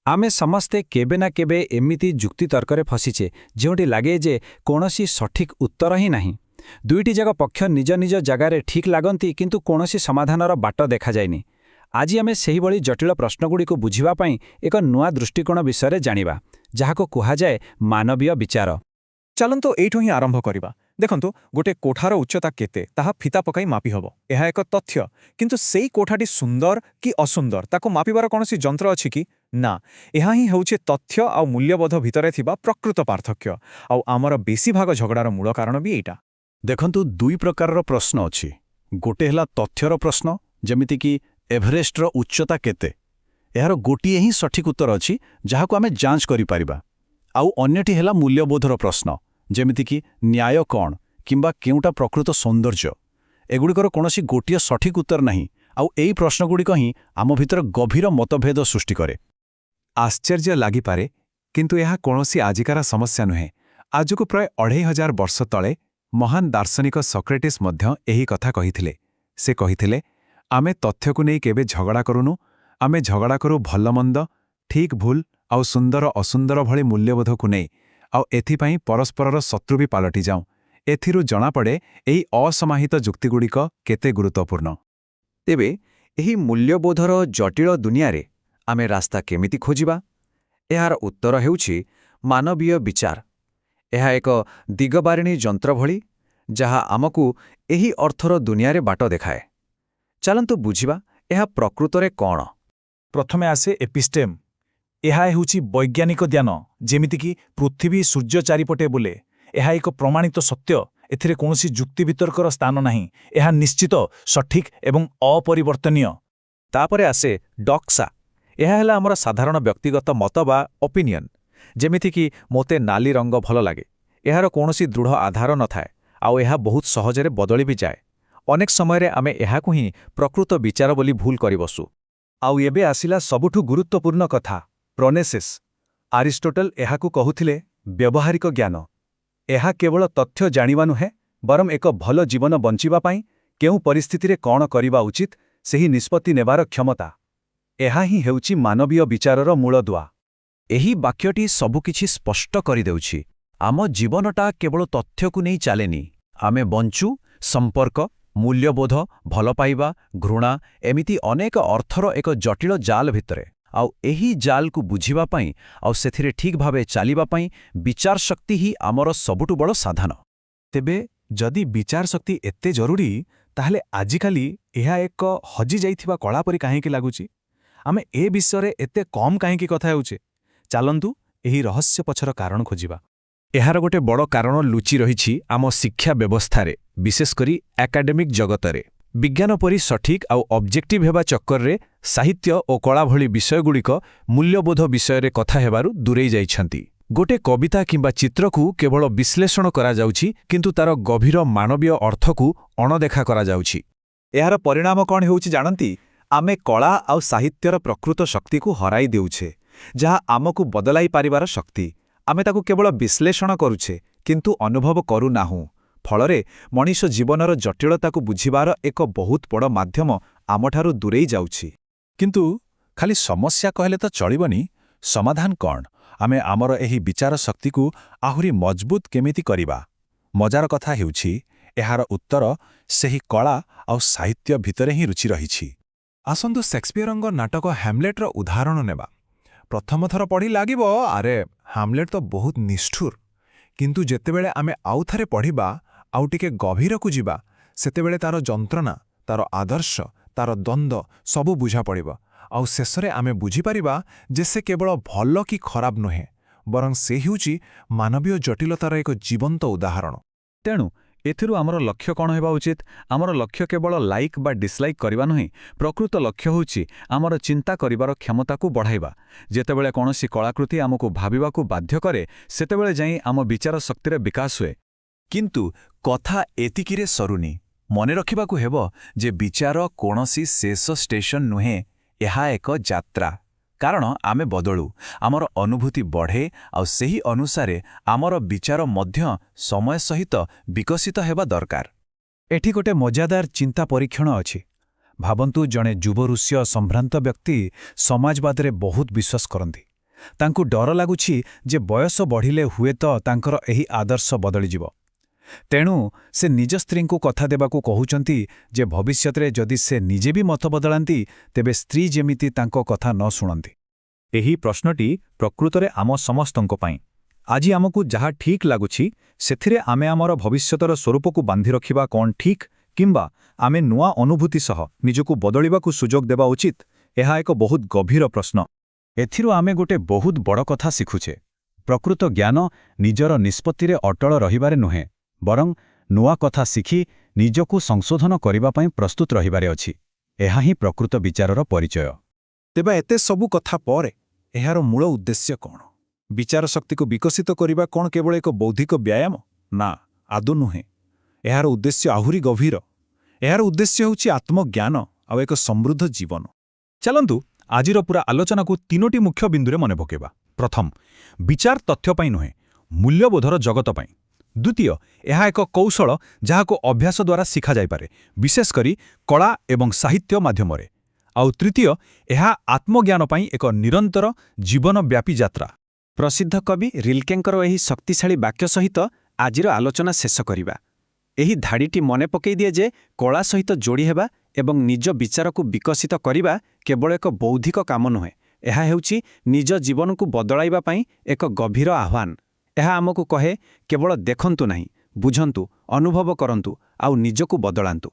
आमे समस्ते केबे ना केबे एमिति जुक्ति तर्करे फसिचे जोटी लगे जे कौनसी सठिक उत्तर ही नहीं। दुईटी जाक पक्ष निज निज जगार ठीक लगती किंतु कौनसी समाधानर बाट देखा जाएनी। आज आमे सेही भली जटिल प्रश्नगुड़ी को बुझिबा पई एक नुआ दृष्टिकोण विषय जानिबा जाहाको कुहाजाए मानवीय विचार। चलंतु एठो ही आरंभ करिबा। देखंतु गोटे कोठार उच्चता केते ताहा फिता पकाई मापी हबो। एहा एक तथ्य, किंतु सेई कोठाटी सुंदर कि असुंदर ताको मापिबार कोनोसी यंत्र अछि कि ना। एहा ही हेउचे तथ्य आ मूल्यबोध भितरे थिबा प्रकृत पार्थक्य आ आमर बेसी भाग झगड़ार मूल कारण भी एटा। देखंतु दुई प्रकारर प्रश्न अछि। गोटे हला तथ्यर प्रश्न, जेमिति कि एभरेस्टर उच्चता केते, एहार गोटिए ही सठिक उत्तर अछि जहाको आमे जांच करि परिबा। आउ अन्यटी हला मूल्यबोधर प्रश्न, जेमिति कि न्याय कौन किंबा केउटा प्रकृत सौंदर्य। एगुड़िकर कौनसी गोटिए सठिक उत्तर नहीं। आउ एई प्रश्नगुड़िक ही आम भितर गभीर मतभेद सृष्टि करे। आश्चर्य लागिपारे, किंतु यह कौनसी आजिकार समस्या नुहे। आजको प्राय 2500 वर्ष तले महान दार्शनिक सॉक्रेटिस मध्य एही कथा कहिथिले। से कहिथिले, आमे तथ्यकु नै केबे झगड़ा करूनु, आमे झगड़ा करू भलमंद, ठीक भूल आउ सुंदर असुंदर भली मूल्यबोधकु नै, आउ एथिपाई परस्परर शत्रु भी पालटि जाऊं। एथिरु जଣା पड़े एही असमाहित जुक्तिगुड़िक केते गुरुत्वपूर्ण। तेबे एही मूल्यबोधर जटिल दुनिया रे आमे रास्ता केमिति खोजिबा? एहार उत्तर हेउछि मानवीय विचार। एहा एक दिगबारिणी जंत्र भली जहा आमकु एही अर्थर दुनिया रे बाट देखाए। चलंतु बुझिबा एहा प्रकृतरे कौन। प्रथमे आसे एपिस्टेम। एहा हेउछि वैज्ञानिक ज्ञान, जेमिति कि पृथ्वी सूर्य चारिपटे बुले। एहा एक प्रमाणित सत्य, एथिरे कौनसी जुक्ति वितर्कर स्थान नहीं। एहा निश्चित सठिक एवं अपरिवर्तनीय। तापरे आसे डक्सा। एहा हेला हमर साधारण व्यक्तिगत मत बा ओपिनियन, जेमिति कि मोते नाली रंग भल लागे। एहार कौनसी दृढ़ आधार न थाए आउ एहा बहुत सहजरे बदली भी जाए। अनेक समय आमे एहाकु ही प्रकृत विचार बोली भूल करि बसु। आउ एबे आसिला सबुठु गुरुत्वपूर्ण कथा, प्रोनेसिस। आरिस्टोटल एहाकु कहुथिले व्यवहारिक ज्ञान। एहा केवल तथ्य जानिबा नुहे, बरम एक भल जीवन बंचिबा पाई केउ परिस्थिति रे कौन करिबा उचित सेही निष्पत्ति नेबार क्षमता। एहा ही हेउछि मानवीय विचारर मूलदुआ। एही वाक्यटी सबुकिछि स्पष्ट करिदेउछि। आम जीवनटा केवल तथ्यकु नै चालेनी। आमे बंचु संपर्क, मूल्यबोध, भल पाइबा, घृणा एमिति अनेक अर्थर एक जटिल जाल भितरे। आउ एही जाल को बुझिबा पाई आउ सेथिरे ठीक भावे चालिबा पाई विचार शक्ति ही आमर सबुठु बड़ साधन। तेबे जदि विचार शक्ति एते जरूरी, ताहले आजिकाली एहा एक हजि जाइथिबा कला परि काहेकि लागुची? आमे ए विषय एते कम काहेकि कथा हेउचे? चालंतु एही रहस्य पछर कारण खोजिबा। एहार गोटे बड़ कारण लुचि रहिछि आम शिक्षा व्यवस्थारे, विशेष करी एकाडेमिक जगतरे। विज्ञान परि सठिक आउ ऑब्जेक्टिव हेबा चक्कररे साहित्य और कला भली विषयगुड़िक मूल्यबोध विषय कथा हेबारु दूरेई जाइछंती। गोटे कविता किंबा चित्रकू केवल विश्लेषण करा जाउछि, किंतु तार गभीर मानवीय अर्थकू अणदेखा करा जाउछि। एहार परिणाम कौन हेउछि जानंती? आमे कला आउ साहित्यर प्रकृत शक्ति को हराई देउछे, जहा आमकू बदलाई पारिबार शक्ति। आमे ताकू केवल विश्लेषण करुछे, किंतु अनुभव करू नाहु। फलरे मनीष जीवनर जटिलता को बुझिबार एक बहुत बड़ माध्यम आमठारु दूरेई जाउछि। किंतु खाली समस्या कहले तो चलिबनी, समाधान कौन? आमे आमर एही विचार शक्ति को आहुरी मजबूत केमिति करिबा? मजार कथा हेउछि एहार उत्तर सेही कला आउ साहित्य भितरे ही रुचि रहिछि। आसंतु शेक्सपियरंग नाटक हैमलेटर उदाहरण नेबा। प्रथम थर पढ़ी लागिबो आरे हैमलेट तो बहुत निष्ठुर, किंतु जेतेबेले आमे आउ थारे पढ़िबा आउ टिके गभीरकु जिबा, सेतेबेले तार जंत्रणा, तार आदर्श, तार द्वंद्व सबु बुझा पड़िबा। आउ शेषरे आमे बुझी पारिबा जे से केवल भल कि खराब नुहे, बरं से हेउछि मानवीय जटिलतार एक जीवंत उदाहरण। तेणु एथिरु आमर लक्ष्य कौन हेबा उचित? आमर लक्ष्य केवल लाइक बा डिसलाइक करबा नुहे। प्रकृत लक्ष्य होउछि आमर चिंता करिबार क्षमता को बढ़ाइबा। जेतेबेले कौनसी कलाकृति आमको भाबिबाकू बाध्य करे, सेतेबेले जाई आम विचार शक्तिर विकास हुए। किंतु कथा एतिकिरे सरुनी। मने रखिबाकू हेबो जे विचार कोनसी शेष स्टेशन नुहे, एहा एक यात्रा। कारण आमे बदलू, आमर अनुभूति बढ़े आउ सेही अनुसारे आमर विचार मध्य समय सहित विकसित हेबा दरकार। एठी गोटे मजादार चिंता परीक्षण अछि। भाबंतु जणे युव रूसीय संभ्रांत व्यक्ति समाजवाद रे बहुत विश्वास करंती, ତାଙ୍କୁ ଡର ଲାଗୁଛି ଯେ ବୟସ ବଢ଼ିଲେ ହୁଏତ ତାଙ୍କର ଏହି ଆଦର୍ଶ ବଦଳିଯିବ। ତେଣୁ ସେ ନିଜ ସ୍ତ୍ରୀଙ୍କୁ କଥା ଦେବାକୁ କହୁଛନ୍ତି ଯେ ଭବିଷ୍ୟତରେ ଯଦି ସେ ନିଜେ ବି ମତ ବଦଳାନ୍ତି ତେବେ ସ୍ତ୍ରୀ ଯେମିତି ତାଙ୍କ କଥା ନ ଶୁଣନ୍ତି। ଏହି ପ୍ରଶ୍ନଟି ପ୍ରକୃତରେ ଆମ ସମସ୍ତଙ୍କ ପାଇଁ। ଆଜି ଆମକୁ ଯାହା ଠିକ୍ ଲାଗୁଛି ସେଥିରେ ଆମେ ଆମର ଭବିଷ୍ୟତର ସ୍ୱରୂପକୁ ବାନ୍ଧି ରଖିବା କ'ଣ ଠିକ୍, କିମ୍ବା ଆମେ ନୂଆ ଅନୁଭୂତି ସହ ନିଜକୁ ବଦଳିବାକୁ ସୁଯୋଗ ଦେବା ଉଚିତ? ଏହା ଏକ ବହୁତ ଗଭୀର ପ୍ରଶ୍ନ। ଏଥିରୁ ଆମେ ଗୋଟେ ବହୁତ ବଡ଼ କଥା ଶିଖୁଛେ। ପ୍ରକୃତ ଜ୍ଞାନ ନିଜର ନିଷ୍ପତ୍ତିରେ ଅଟଳ ରହିବାରେ ନୁହେଁ, ବରଂ ନୂଆ କଥା ଶିଖି ନିଜକୁ ସଂଶୋଧନ କରିବା ପାଇଁ ପ୍ରସ୍ତୁତ ରହିବାରେ ଅଛି। ଏହା ହିଁ ପ୍ରକୃତ ବିଚାରର ପରିଚୟ। ତେବେ ଏତେ ସବୁ କଥା ପରେ ଏହାର ମୂଳ ଉଦ୍ଦେଶ୍ୟ କ'ଣ? ବିଚାର ଶକ୍ତିକୁ ବିକଶିତ କରିବା କ'ଣ କେବଳ ଏକ ବୌଦ୍ଧିକ ବ୍ୟାୟାମ? ନା, ଆଦୌ ନୁହେଁ। ଏହାର ଉଦ୍ଦେଶ୍ୟ ଆହୁରି ଗଭୀର। ଏହାର ଉଦ୍ଦେଶ୍ୟ ହେଉଛି ଆତ୍ମଜ୍ଞାନ ଆଉ ଏକ ସମୃଦ୍ଧ ଜୀବନ। ଚାଲନ୍ତୁ ଆଜିର ପୁରା ଆଲୋଚନାକୁ 3ଟି ମୁଖ୍ୟ ବିନ୍ଦୁରେ ମନେ ପକାଇବା। ପ୍ରଥମ, ବିଚାର ତଥ୍ୟ ପାଇଁ ନୁହେଁ, ମୂଲ୍ୟବୋଧର ଜଗତ ପାଇଁ। ଦ୍ୱିତୀୟ, ଏହା ଏକ କୌଶଳ ଯାହାକୁ ଅଭ୍ୟାସ ଦ୍ୱାରା ଶିଖାଯାଇପାରେ, ବିଶେଷ କରି କଳା ଏବଂ ସାହିତ୍ୟ ମାଧ୍ୟମରେ। ଆଉ ତୃତୀୟ, ଏହା ଆତ୍ମଜ୍ଞାନ ପାଇଁ ଏକ ନିରନ୍ତର ଜୀବନବ୍ୟାପୀ ଯାତ୍ରା। ପ୍ରସିଦ୍ଧ କବି ରିଲ୍କେଙ୍କର ଏହି ଶକ୍ତିଶାଳୀ ବାକ୍ୟ ସହିତ ଆଜିର ଆଲୋଚନା ଶେଷ କରିବା। ଏହି ଧାଡ଼ିଟି ମନେ ପକାଇଦିଏ ଯେ କଳା ସହିତ ଯୋଡ଼ି ହେବା ଏବଂ ନିଜ ବିଚାରକୁ ବିକଶିତ କରିବା କେବଳ ଏକ ବୌଦ୍ଧିକ କାମ ନୁହେଁ, ଏହା ହେଉଛି ନିଜ ଜୀବନକୁ ବଦଳାଇବା ପାଇଁ ଏକ ଗଭୀର ଆହ୍ୱାନ। ଏହା ଆମକୁ କହେ, କେବଳ ଦେଖନ୍ତୁ ନାହିଁ, ବୁଝନ୍ତୁ, ଅନୁଭବ କରନ୍ତୁ ଆଉ ନିଜକୁ ବଦଳାନ୍ତୁ।